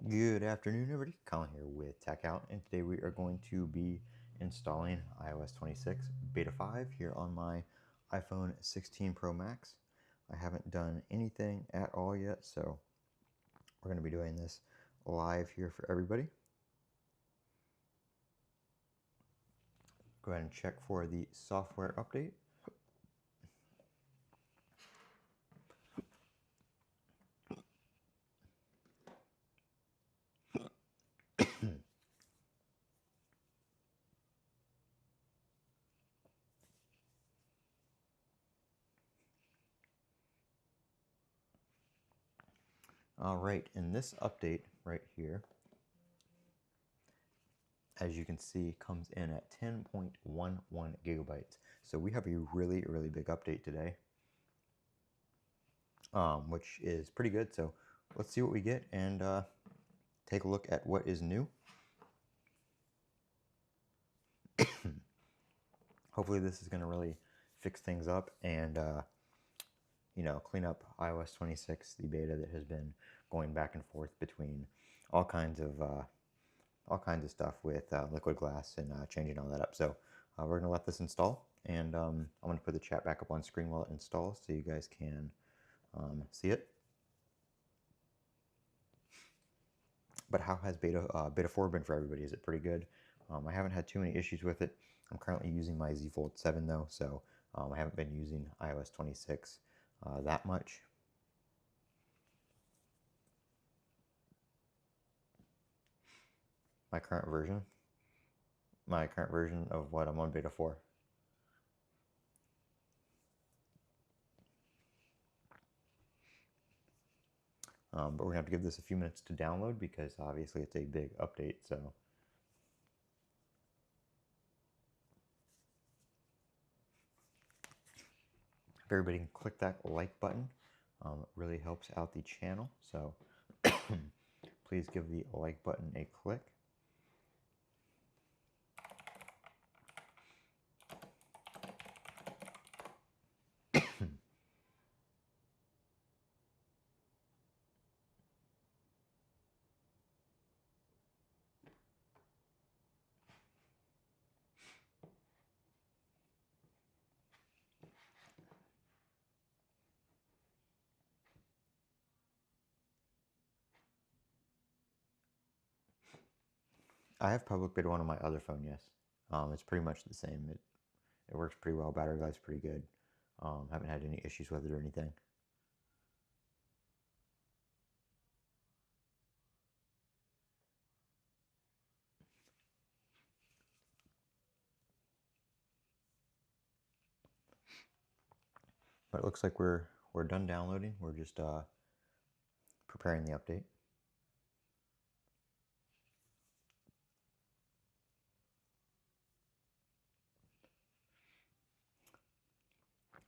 Good afternoon, everybody. Colin here with Techout, and today we are going to be installing iOS 26 Beta 5 here on my iPhone 16 Pro Max. I haven't done anything at all yet, so we're going to be doing this live here for everybody. Go ahead and check for the software update. All right, in this update right here, as you can see, comes in at 10.11 gigabytes. So we have a really big update today, which is pretty good. So let's see what we get and take a look at what is new. Hopefully this is going to really fix things up and clean up iOS 26, the beta that has been going back and forth between all kinds of stuff with liquid glass and changing all that up. So we're going to let this install, and I'm going to put the chat back up on screen while it installs so you guys can see it. But how has beta 4 been for everybody? Is it pretty good? I haven't had too many issues with it. I'm currently using my Z Fold 7 though, so I haven't been using iOS 26 that much. My current version of what I'm on beta 4. But we're gonna have to give this a few minutes to download because obviously it's a big update. So if everybody can click that like button, it really helps out the channel. So please give the like button a click. I have public beta 1 on my other phone, yes. It's pretty much the same. It works pretty well. Battery life's pretty good. Haven't had any issues with it or anything. But it looks like we're done downloading. We're just preparing the update.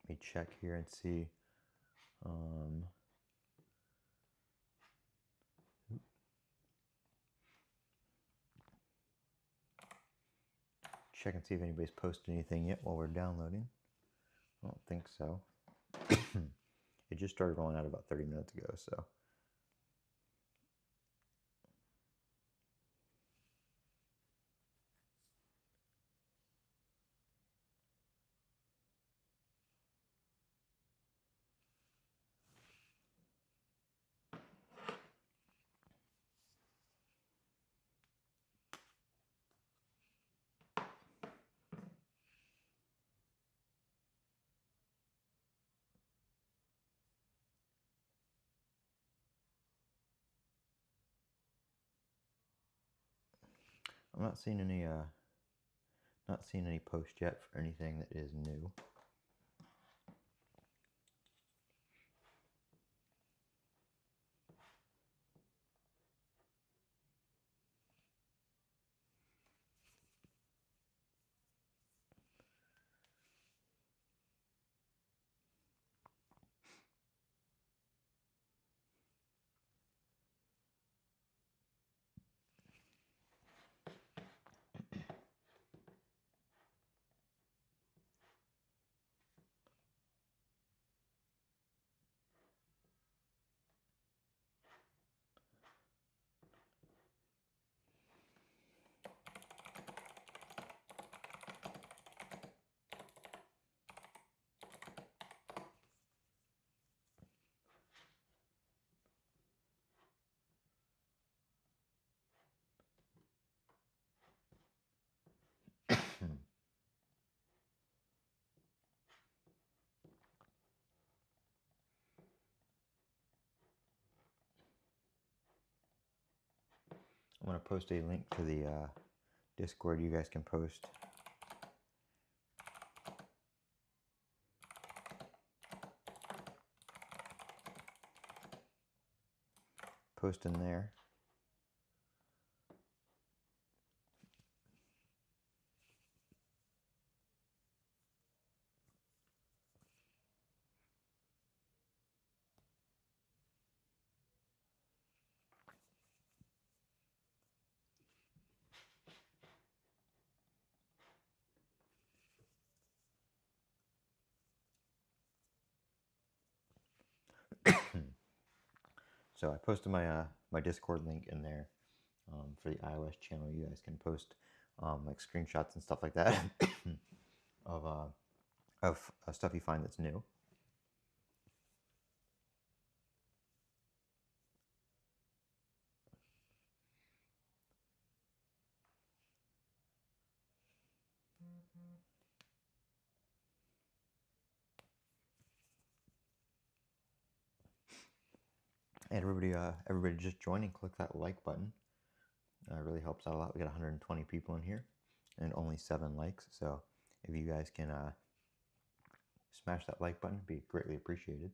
Let me check here and see. Check and see if anybody's posted anything yet while we're downloading. I don't think so. It just started rolling out about 30 minutes ago, so. I'm not seeing any post yet for anything that is new. I'm going to post a link to the Discord. You guys can post in there. So I posted my my Discord link in there for the iOS channel. You guys can post like screenshots and stuff like that of stuff you find that's new. And everybody just join and click that like button. It really helps out a lot. We got 120 people in here and only 7 likes. So if you guys can smash that like button, it'd be greatly appreciated.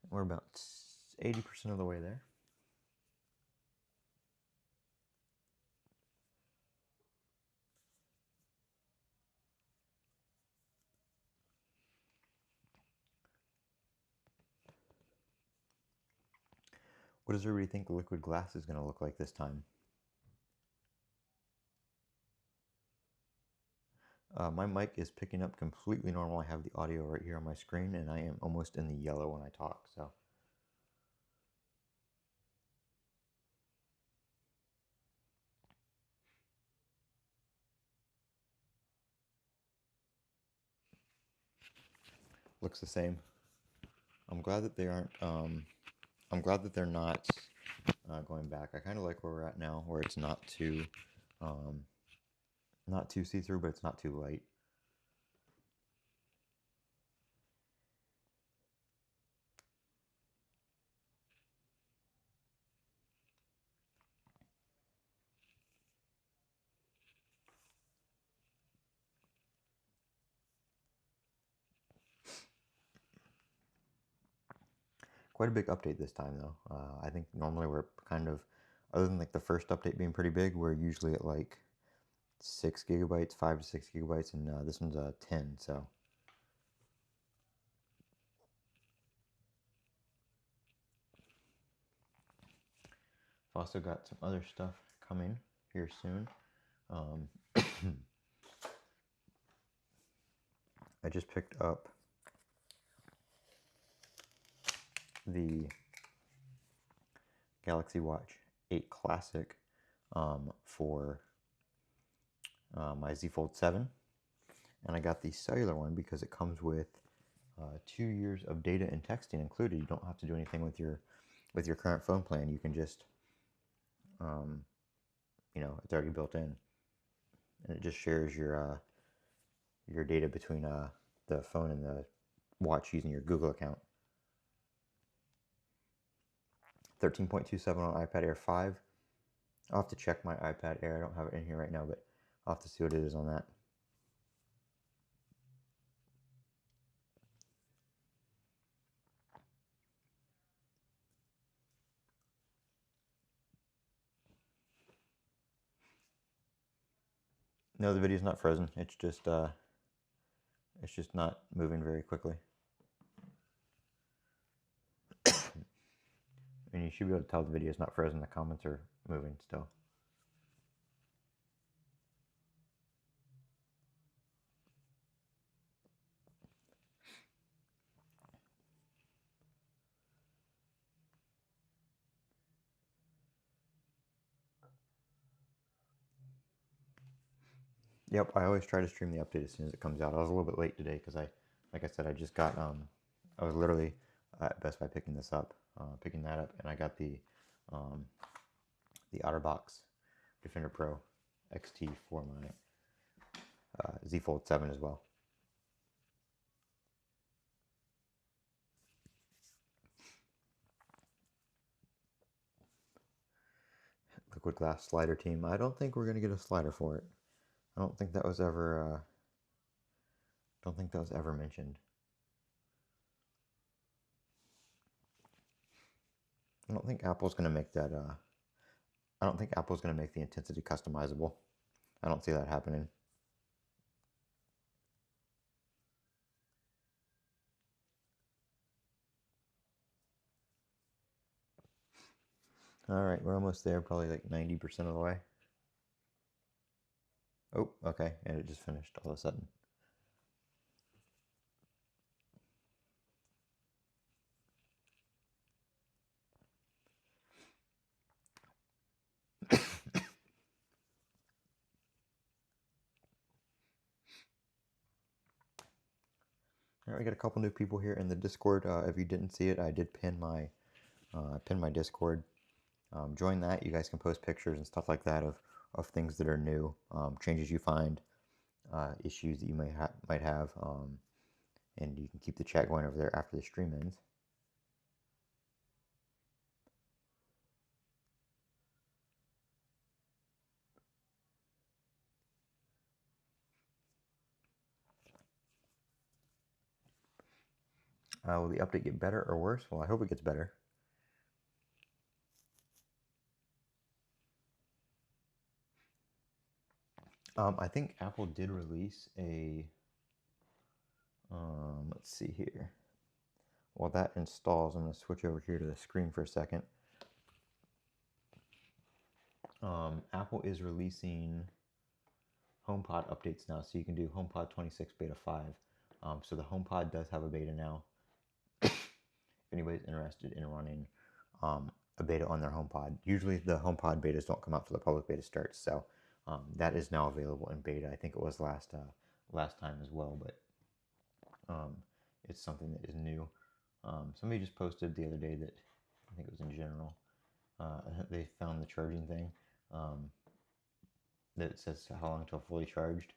We're about 80% of the way there. What does everybody think the liquid glass is going to look like this time? My mic is picking up completely normal. I have the audio right here on my screen, and I am almost in the yellow when I talk, so. Looks the same. I'm glad that they aren't, I'm glad that they're not going back. I kind of like where we're at now, where it's not too see-through, but it's not too light. Quite a big update this time, though. I think normally we're kind of, other than like the first update being pretty big, we're usually at like 6 gigabytes, 5 to 6 gigabytes, and this one's 10, so. I've also got some other stuff coming here soon. I just picked up the Galaxy Watch 8 Classic for my Z Fold 7, and I got the cellular one because it comes with 2 years of data and texting included. You don't have to do anything with your current phone plan. You can just you know, it's already built in, and it just shares your data between the phone and the watch using your Google account. 13.27 on iPad Air 5. I'll have to check my iPad Air. I don't have it in here right now, but I'll have to see what it is on that. No, the video's not frozen. It's just not moving very quickly. And you should be able to tell the video's not frozen. The comments are moving still. Yep, I always try to stream the update as soon as it comes out. I was a little bit late today because like I said, I just got, I was literally at Best Buy picking that up, and I got the the OtterBox Defender Pro XT for my Z Fold 7 as well. Liquid glass slider team. I don't think we're gonna get a slider for it. I don't think that was ever. Don't think that was ever mentioned. I don't think Apple's gonna make that. I don't think Apple's gonna make the intensity customizable. I don't see that happening. All right, we're almost there. Probably like 90% of the way. Oh, okay, and it just finished all of a sudden. All right, we got a couple new people here in the Discord. If you didn't see it, I did pin my Discord. Join that. You guys can post pictures and stuff like that of things that are new, changes you find, issues that you might have, and you can keep the chat going over there after the stream ends. Will the update get better or worse? Well, I hope it gets better. I think Apple did release a, let's see here. While that installs, I'm going to switch over here to the screen for a second. Apple is releasing HomePod updates now, so you can do HomePod 26 Beta 5. So the HomePod does have a beta now. If anybody's interested in running a beta on their HomePod. Usually the HomePod betas don't come out till the public beta starts, so that is now available in beta. I think it was last time as well, but it's something that is new. Somebody just posted the other day that, I think it was in general, they found the charging thing that says how long until fully charged.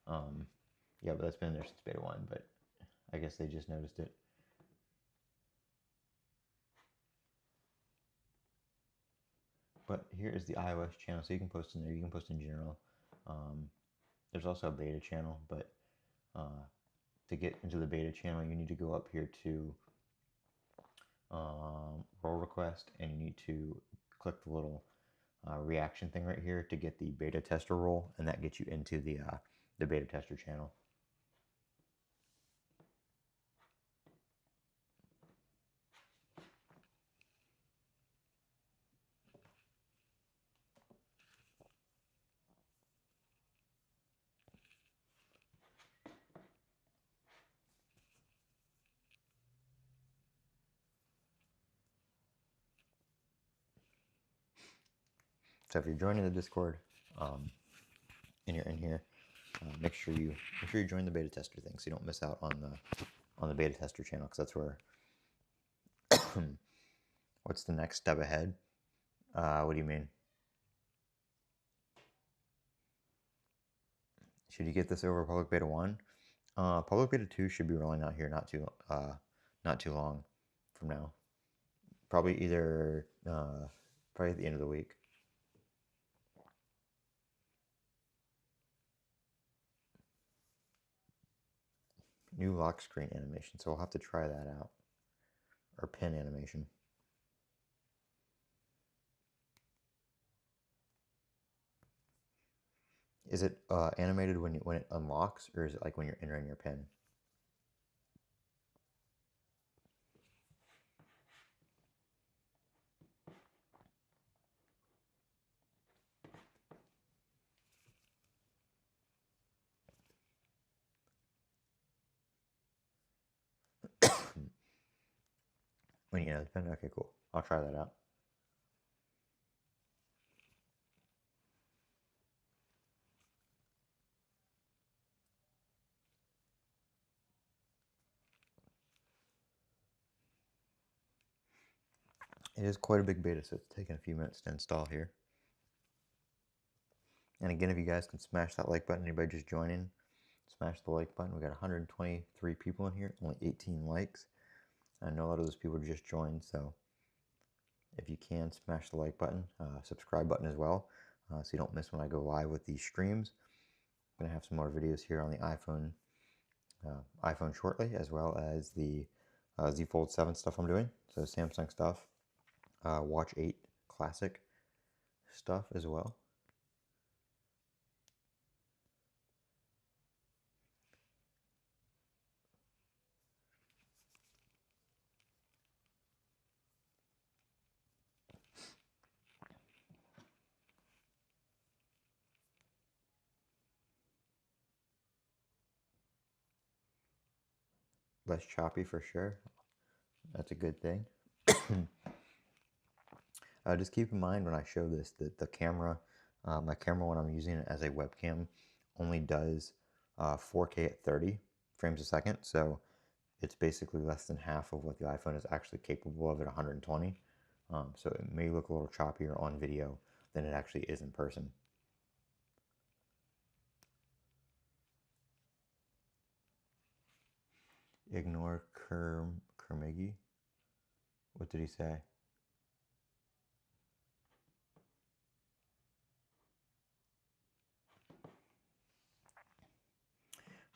Yeah, but that's been there since beta 1, but I guess they just noticed it. But here is the iOS channel, so you can post in there. You can post in general. There's also a beta channel, but to get into the beta channel, you need to go up here to role request, and you need to click the little reaction thing right here to get the beta tester role, and that gets you into the beta tester channel. So if you're joining the Discord and you're in here, make sure you join the beta tester thing so you don't miss out on the beta tester channel, because that's where what's the next step ahead? What do you mean? Should you get this over public beta 1? Public beta 2 should be rolling out here not too long from now. Probably either probably at the end of the week. New lock screen animation, so we'll have to try that out. Or pin animation. Is it animated when it unlocks, or is it like when you're entering your pin? When you enter the pin? Okay, cool. I'll try that out. It is quite a big beta, so it's taking a few minutes to install here. And again, if you guys can smash that like button, anybody just joining, smash the like button. We got 123 people in here, only 18 likes. I know a lot of those people just joined, so if you can, smash the like button, subscribe button as well, so you don't miss when I go live with these streams. I'm gonna have some more videos here on the iPhone shortly, as well as the Z Fold 7 stuff I'm doing. So Samsung stuff, Watch 8 Classic stuff as well. Less choppy for sure. That's a good thing. Just keep in mind when I show this that the camera, my camera when I'm using it as a webcam, only does 4K at 30 frames a second. So it's basically less than half of what the iPhone is actually capable of at 120. So it may look a little choppier on video than it actually is in person. Ignore Kermegi. What did he say?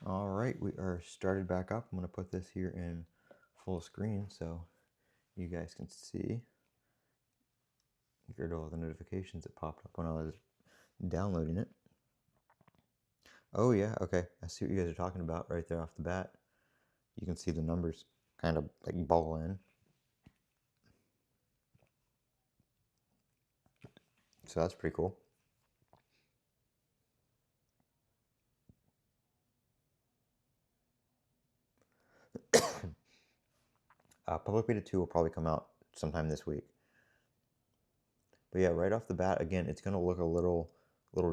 All right, we are started back up. I'm going to put this here in full screen so you guys can see. Get rid of all the notifications that popped up when I was downloading it. Oh yeah, okay. I see what you guys are talking about right there off the bat. You can see the numbers kind of like bubble in. So that's pretty cool. Public Beta 2 will probably come out sometime this week. But yeah, right off the bat, again, it's going to look a little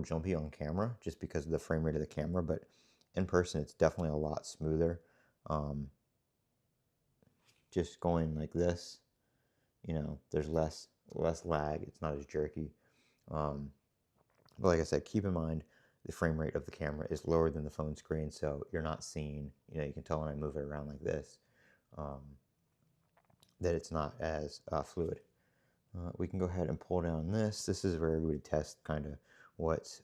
jumpy on camera just because of the frame rate of the camera, but in person, it's definitely a lot smoother. Just going like this, you know, there's less lag. It's not as jerky. But like I said, keep in mind the frame rate of the camera is lower than the phone screen, so you're not seeing, you know, you can tell when I move it around like this, that it's not as fluid. We can go ahead and pull down this. This is where we would test kind of what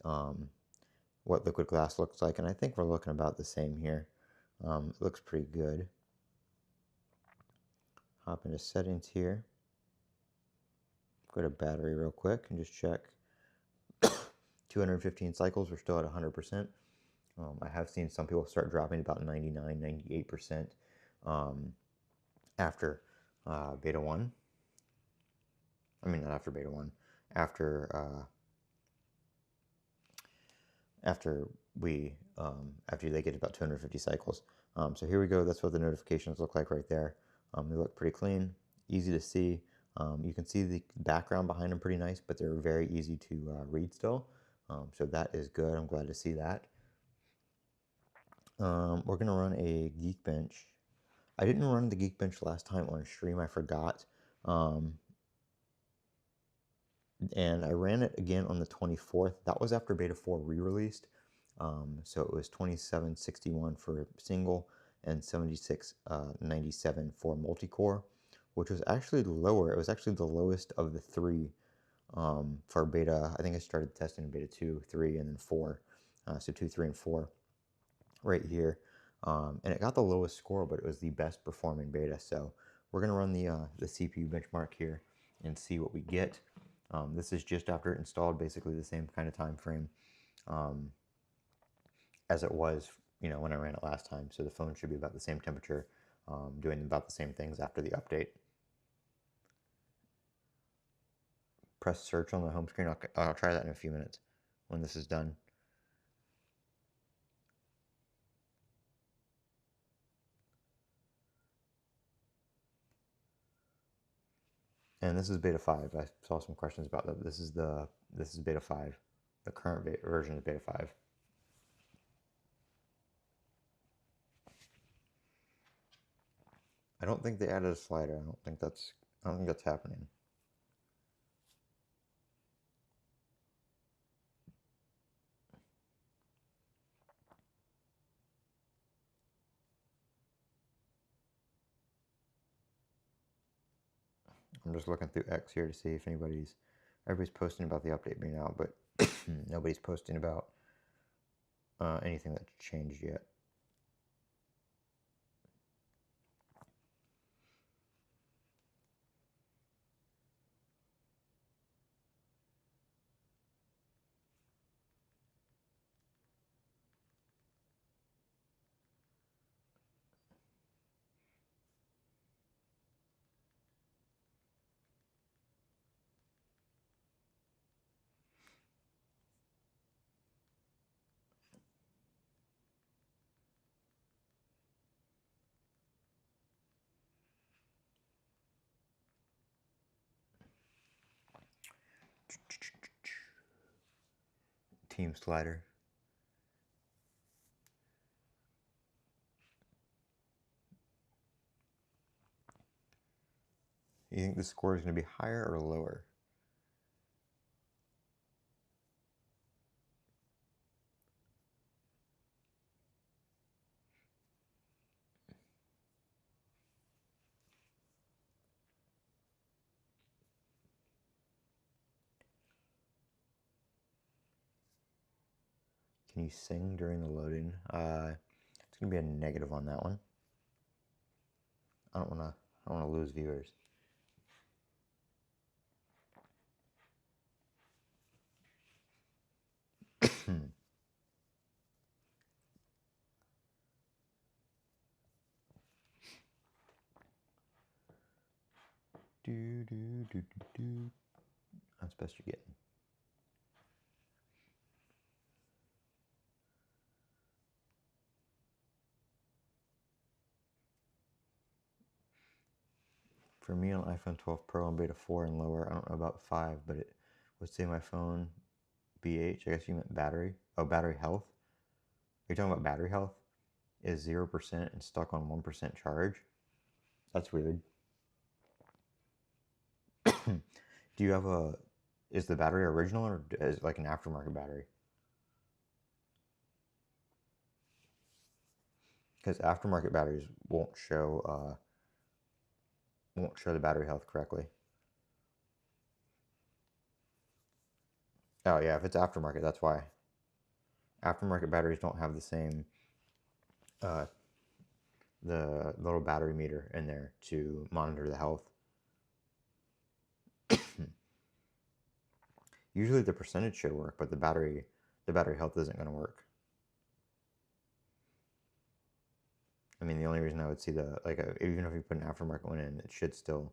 liquid glass looks like, and I think we're looking about the same here. It looks pretty good. Hop into settings here. Go to battery real quick and just check. 215 cycles, we're still at 100%. I have seen some people start dropping about 99, 98% after beta 1. I mean, not after beta 1, after they get about 250 cycles. So here we go. That's what the notifications look like right there. They look pretty clean, easy to see. You can see the background behind them pretty nice, but they're very easy to read still. So that is good. I'm glad to see that. We're going to run a Geekbench. I didn't run the Geekbench last time on stream. I forgot. And I ran it again on the 24th. That was after Beta 4 re-released. So it was 2761 for single and 7697 for multi-core, which was actually lower. It was actually the lowest of the three for beta. I think I started testing in beta 2, 3, and then 4. So 2, 3, and 4 right here. And it got the lowest score, but it was the best performing beta. So we're going to run the CPU benchmark here and see what we get. This is just after it installed, basically the same kind of time frame as it was, you know, when I ran it last time. So the phone should be about the same temperature, doing about the same things after the update. Press search on the home screen. I'll try that in a few minutes when this is done. And this is beta 5. I saw some questions about that. This is beta 5, the current version of beta 5. I don't think they added a slider. I don't think that's happening. I'm just looking through X here to see if everybody's posting about the update being out, but nobody's posting about anything that's changed yet. Team slider. You think the score is going to be higher or lower? Can you sing during the loading? It's going to be a negative on that one. I don't want to lose viewers. That's best you're getting. For me on iPhone 12 Pro on beta 4 and lower, I don't know about 5, but it would say my phone BH, I guess you meant battery. Oh, battery health. Are you talking about battery health? Is 0% and stuck on 1% charge? That's weird. Do you have is the battery original or is it like an aftermarket battery? Because aftermarket batteries won't show the battery health correctly. Oh yeah, if it's aftermarket, that's why. Aftermarket batteries don't have the same the little battery meter in there to monitor the health. Usually the percentage should work, but the battery health isn't going to work. I mean, the only reason I would see even if you put an aftermarket one in, it should still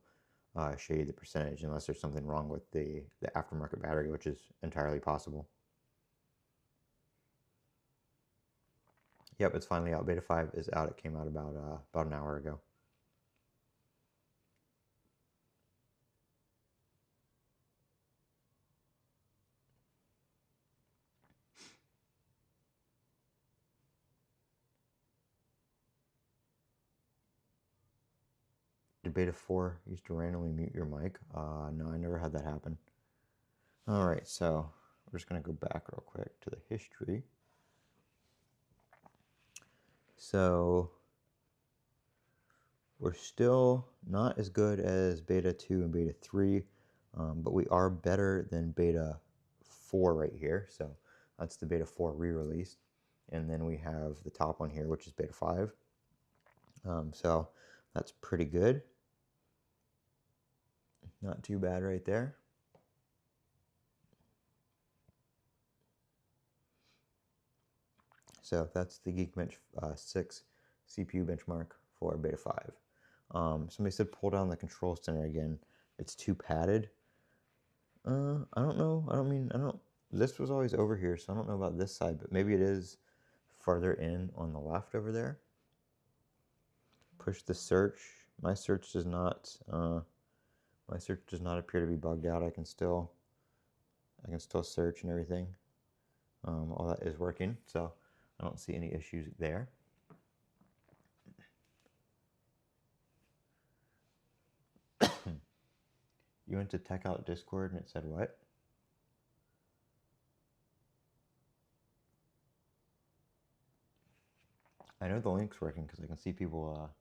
show you the percentage unless there's something wrong with the aftermarket battery, which is entirely possible. Yep, it's finally out. Beta 5 is out. It came out about an hour ago. Did Beta 4 used to randomly mute your mic? No, I never had that happen. All right, so we're just going to go back real quick to the history. So we're still not as good as Beta 2 and Beta 3, but we are better than Beta 4 right here. So that's the Beta 4 re-release. And then we have the top one here, which is Beta 5. So that's pretty good. Not too bad right there. So that's the Geekbench 6 CPU benchmark for Beta 5. Somebody said pull down the control center again. It's too padded. I don't know. This was always over here, so I don't know about this side, but maybe it is farther in on the left over there. Push the search. My search does not appear to be bugged out. I can still search and everything. All that is working, so I don't see any issues there. You went to Techout Discord and it said what? I know the link's working because I can see people.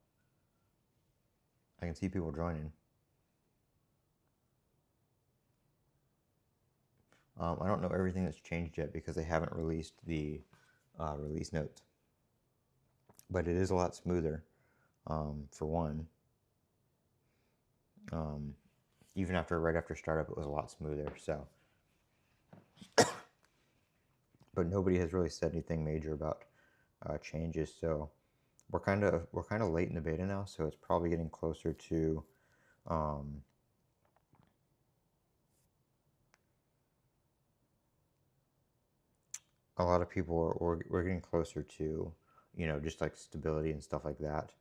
I can see people joining. I don't know everything that's changed yet because they haven't released the release notes, but it is a lot smoother, for one. Even right after startup, it was a lot smoother. So, but nobody has really said anything major about changes. So we're kind of late in the beta now. So it's probably getting closer to a lot of people we're getting closer to, just like stability and stuff like that.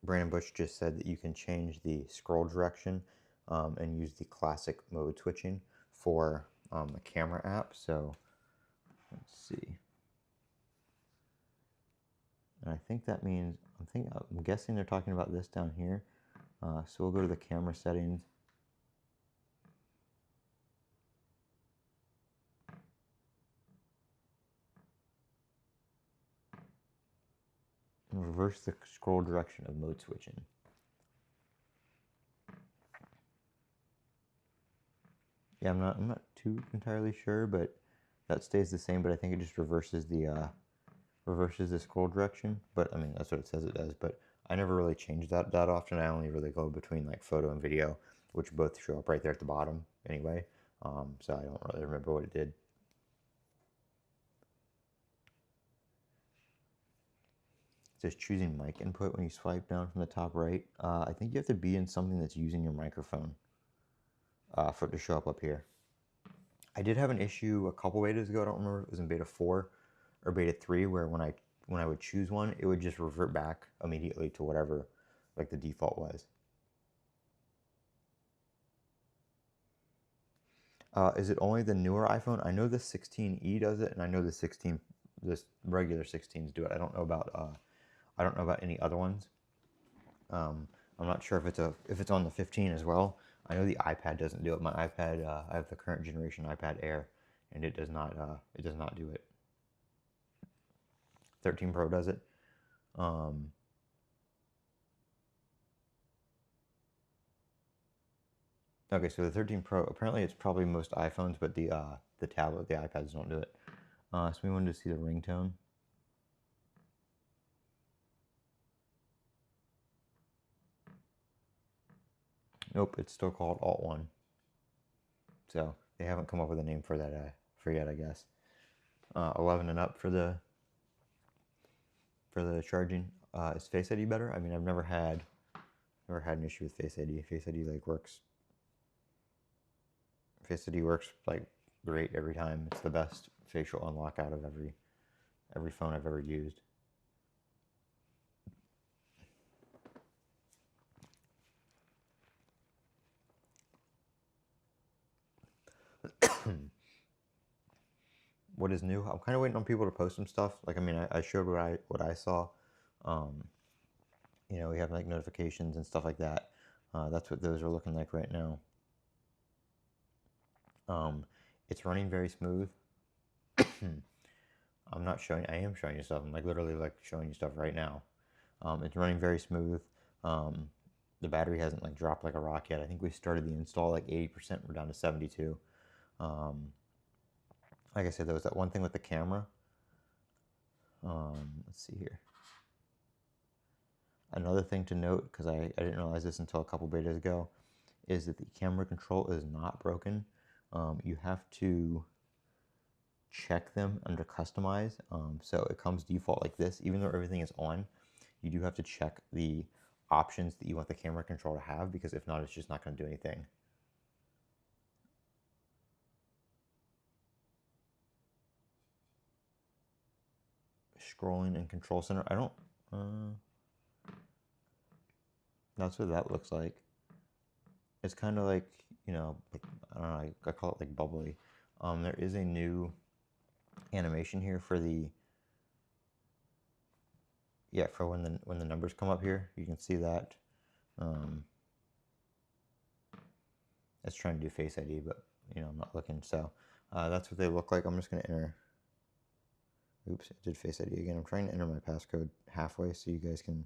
Brandon Bush just said that you can change the scroll direction and use the classic mode switching for the camera app. So let's see. And I think that means, I'm guessing they're talking about this down here. So we'll go to the camera settings. And reverse the scroll direction of mode switching. Yeah, I'm not too entirely sure, but that stays the same. But I think it just reverses the scroll direction. But I mean, that's what it says it does. But I never really change that often. I only really go between like photo and video, which both show up right there at the bottom anyway. So I don't really remember what it did. It says choosing mic input when you swipe down from the top right. I think you have to be in something that's using your microphone for it to show up here. I did have an issue a couple betas ago. I don't remember if it was in beta 4 or beta 3, where when I would choose one, it would just revert back immediately to whatever like the default was. Is it only the newer iPhone? I know the 16e does it, and I know this regular 16s do it. I don't know about any other ones. I'm not sure if it's on the 15 as well. I know the iPad doesn't do it. My iPad, I have the current generation iPad Air, and it does not do it. 13 Pro does it. Okay, so the 13 Pro, apparently it's probably most iPhones, but the tablet, the iPads don't do it. So we wanted to see the ringtone. Nope, it's still called Alt1. So they haven't come up with a name for that for yet, I guess. 11 and up for the charging. Is Face ID better? I mean, I've never had an issue with Face ID. Face ID works. Face ID works like great every time. It's the best facial unlock out of every phone I've ever used. What is new? I'm kind of waiting on people to post some stuff. Like, I mean, I showed what I saw. We have like notifications and stuff like that. That's what those are looking like right now. It's running very smooth. I am showing you stuff. I'm like literally like showing you stuff right now. It's running very smooth. The battery hasn't like dropped like a rock yet. I think we started the install like 80%. We're down to 72. Like I said, there was that one thing with the camera. Let's see here. Another thing to note, because I didn't realize this until a couple betas ago, is that the camera control is not broken. You have to check them under customize. So it comes default like this. Even though everything is on, you do have to check the options that you want the camera control to have, because if not, it's just not going to do anything. Scrolling and control center. I don't. That's what that looks like. It's kind of like, I don't know, I call it like bubbly. There is a new animation here for for when the numbers come up here. You can see that. It's trying to do Face ID, but I'm not looking. So that's what they look like. I'm just gonna enter. Oops, I did Face ID again. I'm trying to enter my passcode halfway so you guys can.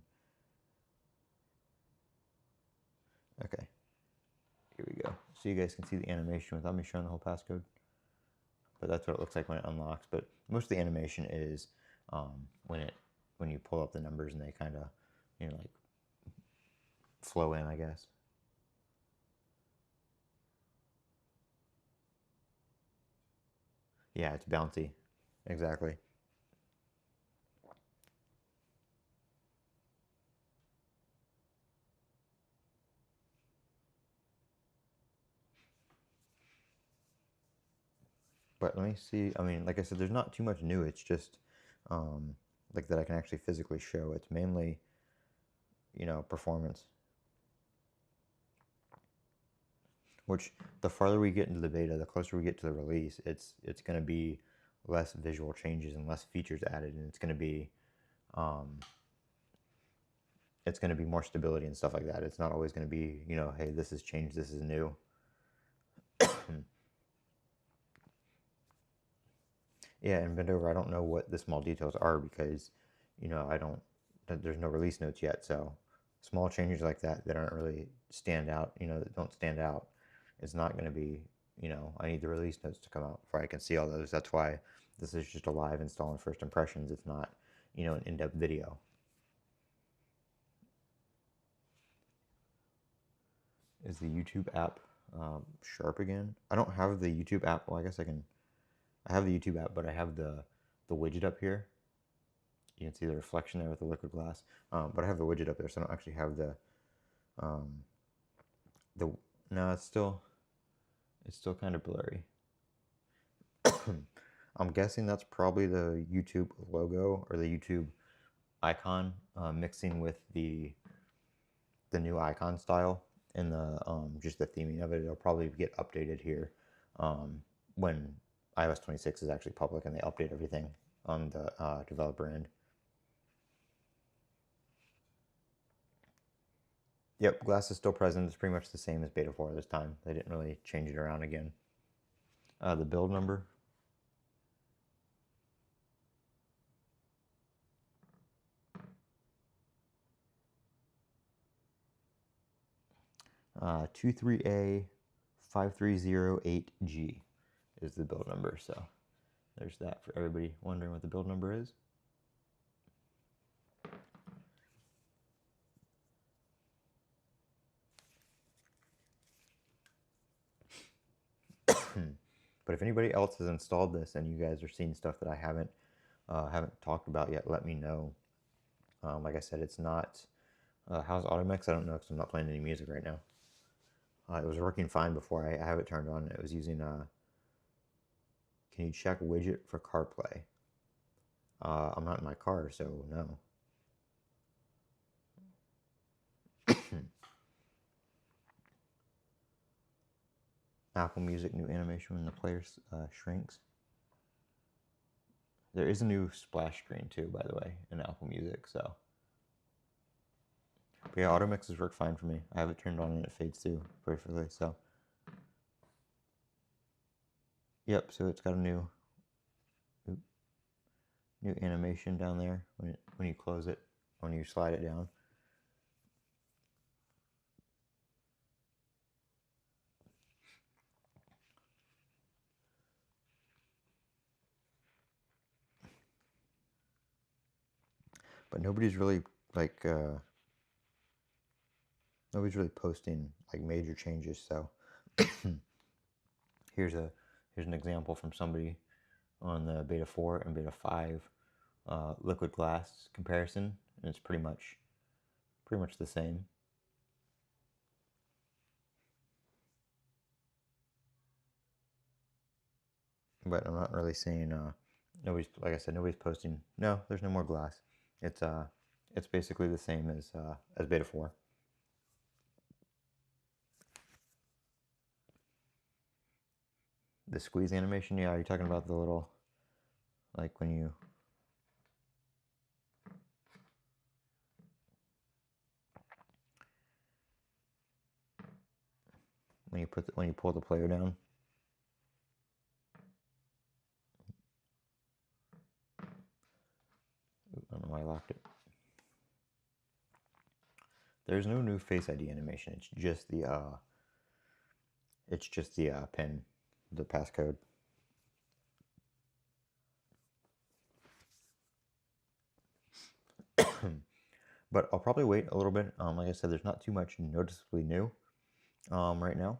Okay. Here we go. So you guys can see the animation without me showing the whole passcode. But that's what it looks like when it unlocks. But most of the animation is when you pull up the numbers and they kind of, like flow in, I guess. Yeah, it's bouncy. Exactly. But let me see. I mean, like I said, there's not too much new. It's just like that I can actually physically show. It's mainly, performance. Which the farther we get into the beta, the closer we get to the release, it's going to be less visual changes and less features added, and um, it's going to be more stability and stuff like that. It's not always going to be, hey, this has changed, this is new. Yeah, and bend over. I don't know what the small details are because, I don't. There's no release notes yet, so small changes like that aren't really stand out. That don't stand out. It's not going to be. I need the release notes to come out before I can see all those. That's why this is just a live install and first impressions. It's not, an in-depth video. Is the YouTube app sharp again? I don't have the YouTube app. Well, I guess I can. I have the YouTube app, but I have the widget up here. You can see the reflection there with the liquid glass. But I have the widget up there, so I don't actually have um, the. No, it's still kind of blurry. I'm guessing that's probably the YouTube logo or the YouTube icon mixing with the new icon style and the just the theming of it. It'll probably get updated here when iOS 26 is actually public and they update everything on the developer end. Yep, glass is still present. It's pretty much the same as beta 4 this time. They didn't really change it around again. The build number. 23A5308G is the build number. So there's that for everybody wondering what the build number is. But if anybody else has installed this and you guys are seeing stuff that I haven't talked about yet, let me know. Like I said, it's not. How's Automix? I don't know because I'm not playing any music right now. It was working fine before I have it turned on. It was using. Can you check widget for CarPlay? I'm not in my car, so no. Apple Music new animation when the player shrinks. There is a new splash screen too, by the way, in Apple Music. So, but yeah, Automix has worked fine for me. I have it turned on and it fades through perfectly. So, yep. So it's got a new animation down there when you close it, when you slide it down. But nobody's really posting like major changes. So here's an example from somebody on the beta 4 and beta 5 liquid glass comparison, and it's pretty much the same. But I'm not really seeing nobody's, like I said, nobody's posting. No, there's no more glass. It's basically the same as beta 4. The squeeze animation, yeah, are you talking about the little, like when you when you pull the player down? I don't know why I locked it. There's no new Face ID animation. It's just the It's just the pin, the passcode. But I'll probably wait a little bit. Like I said, there's not too much noticeably new right now.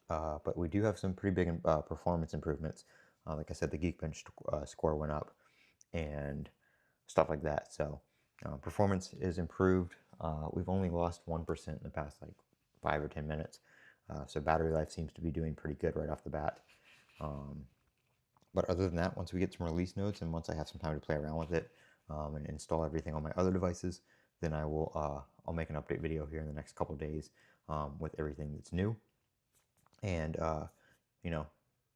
But we do have some pretty big performance improvements. Like I said, the Geekbench score went up and stuff like that. So performance is improved. We've only lost 1% in the past like 5 or 10 minutes. So battery life seems to be doing pretty good right off the bat. But other than that, once we get some release notes and once I have some time to play around with it and install everything on my other devices, then I'll make an update video here in the next couple of days with everything that's new. And you know,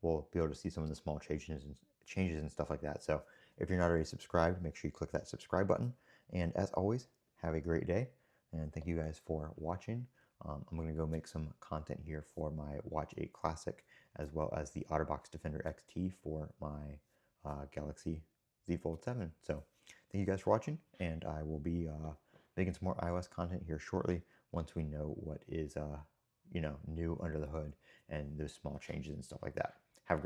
we'll be able to see some of the small changes and stuff like that. So if you're not already subscribed, make sure you click that subscribe button. And as always, have a great day. And thank you guys for watching. I'm going to go make some content here for my Watch 8 Classic, as well as the OtterBox Defender XT for my Galaxy Z Fold 7. So thank you guys for watching, and I will be making some more iOS content here shortly once we know what is new under the hood and those small changes and stuff like that.